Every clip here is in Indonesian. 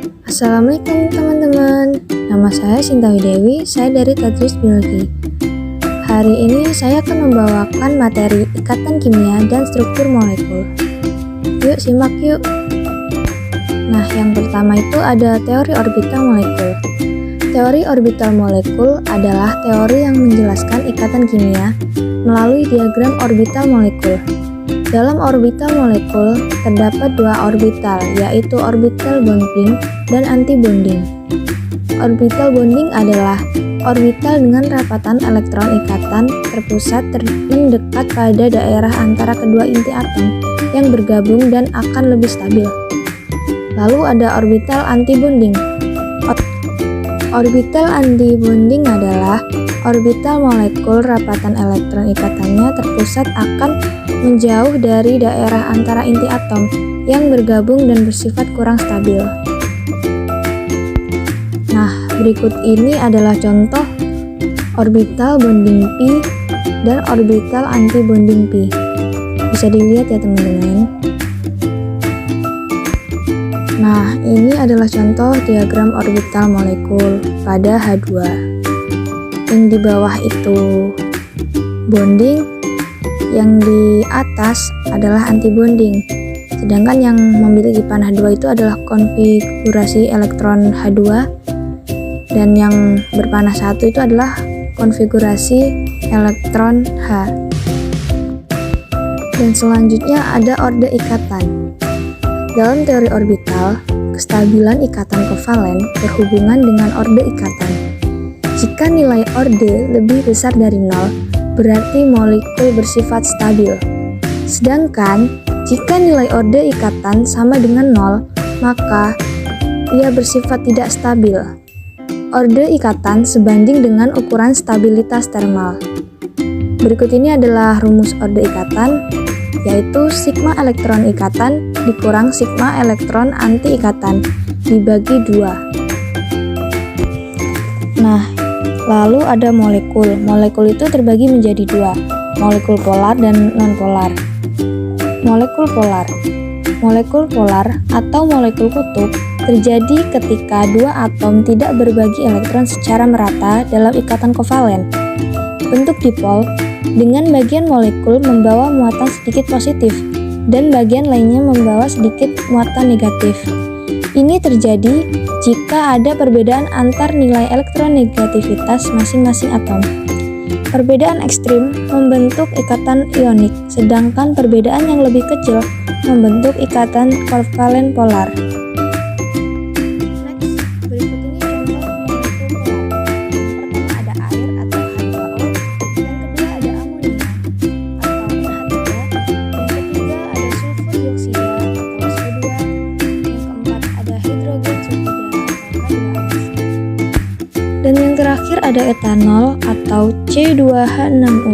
Assalamualaikum teman-teman, nama saya Sinta Widewi, saya dari Tadris Biologi. Hari ini saya akan membawakan materi ikatan kimia dan struktur molekul. Yuk simak yuk. Nah, yang pertama itu ada teori orbital molekul. Teori orbital molekul adalah teori yang menjelaskan ikatan kimia melalui diagram orbital molekul. Dalam orbital molekul terdapat dua orbital, yaitu orbital bonding dan antibonding. Orbital bonding adalah orbital dengan rapatan elektron ikatan terpusat mendekat pada daerah antara kedua inti atom yang bergabung dan akan lebih stabil. Lalu ada orbital antibonding. Orbital antibonding adalah orbital molekul rapatan elektron ikatannya terpusat akan menjauh dari daerah antara inti atom yang bergabung dan bersifat kurang stabil. Nah, berikut ini adalah contoh orbital bonding pi dan orbital antibonding pi. Bisa dilihat ya teman-teman. Nah, ini adalah contoh diagram orbital molekul pada H2. Yang di bawah itu bonding, yang di atas adalah antibonding. Sedangkan yang memiliki panah 2 itu adalah konfigurasi elektron H2 dan yang berpanah 1 itu adalah konfigurasi elektron H. Dan selanjutnya ada orde ikatan. Dalam teori orbital, kestabilan ikatan kovalen berhubungan dengan orde ikatan. Jika nilai orde lebih besar dari 0, berarti molekul bersifat stabil. Sedangkan, jika nilai orde ikatan sama dengan 0, maka ia bersifat tidak stabil. Orde ikatan sebanding dengan ukuran stabilitas termal. Berikut ini adalah rumus orde ikatan, yaitu sigma elektron ikatan dikurang sigma elektron anti ikatan dibagi 2. Nah, lalu ada molekul. Molekul itu terbagi menjadi 2, molekul polar dan nonpolar. Molekul polar. Molekul polar atau molekul kutub terjadi ketika dua atom tidak berbagi elektron secara merata dalam ikatan kovalen. Bentuk dipol dengan bagian molekul membawa muatan sedikit positif dan bagian lainnya membawa sedikit muatan negatif. Ini terjadi jika ada perbedaan antar nilai elektronegativitas masing-masing atom. Perbedaan ekstrim membentuk ikatan ionik, sedangkan perbedaan yang lebih kecil membentuk ikatan kovalen polar. Dan yang terakhir ada etanol atau C2H6O.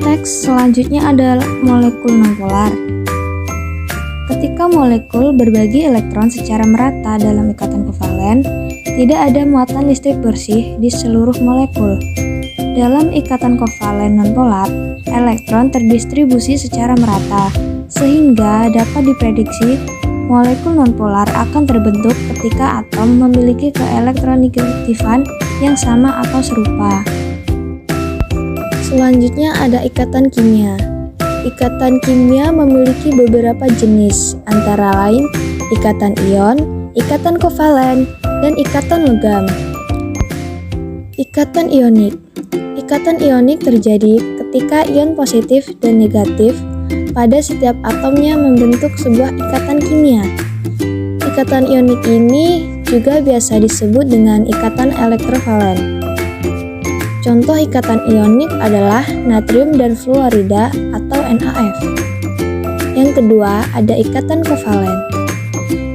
Teks selanjutnya ada molekul nonpolar. Ketika molekul berbagi elektron secara merata dalam ikatan kovalen, tidak ada muatan listrik bersih di seluruh molekul. Dalam ikatan kovalen nonpolar, elektron terdistribusi secara merata, sehingga dapat diprediksi molekul nonpolar akan terbentuk ketika atom memiliki keelektronegatifan yang sama atau serupa. Selanjutnya ada ikatan kimia. Ikatan kimia memiliki beberapa jenis, antara lain ikatan ion, ikatan kovalen, dan ikatan logam. Ikatan ionik. Ikatan ionik terjadi ketika ion positif dan negatif pada setiap atomnya membentuk sebuah ikatan kimia. Ikatan ionik ini juga biasa disebut dengan ikatan elektrovalen. Contoh ikatan ionik adalah natrium dan fluorida atau NaF. Yang kedua, ada ikatan kovalen.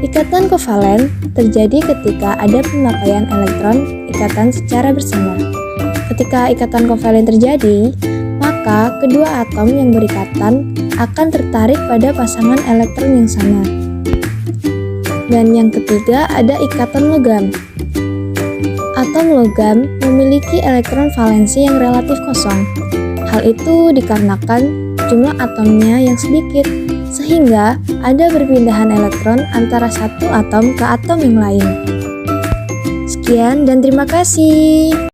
Ikatan kovalen terjadi ketika ada pemakaian elektron ikatan secara bersama. Ketika ikatan kovalen terjadi, maka kedua atom yang berikatan akan tertarik pada pasangan elektron yang sama. Dan yang ketiga ada ikatan logam. Atom logam memiliki elektron valensi yang relatif kosong. Hal itu dikarenakan jumlah atomnya yang sedikit, sehingga ada perpindahan elektron antara satu atom ke atom yang lain. Sekian dan terima kasih.